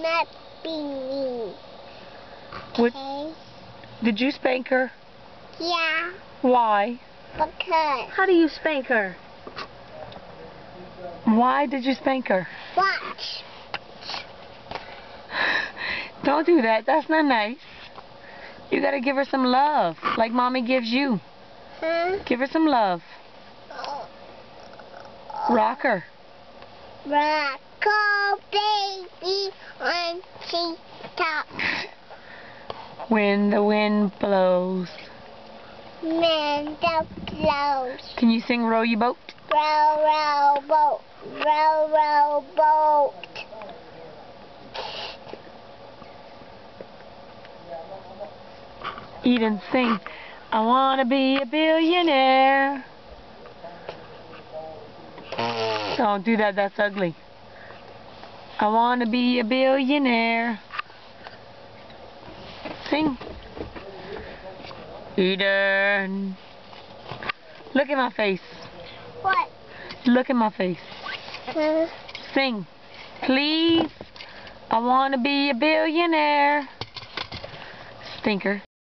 Not be mean. What, Okay? did you spank her? Yeah, Why? because. How do you spank her? Why did you spank her? Watch. Don't do that. That's not nice. You gotta give her some love, like Mommy gives you. Huh? Give her some love. Rock her. Rock, oh, baby, on TikTok. When the wind blows. Man, the blows. Can you sing Row You Boat? Row, row, boat. Row, row, boat. Eden, sing. I wanna be a billionaire. Don't do that. That's ugly. I wanna be a billionaire. Sing. Eden. Look at my face. What? Look at my face. Huh? Sing. Please. I wanna be a billionaire. Stinker.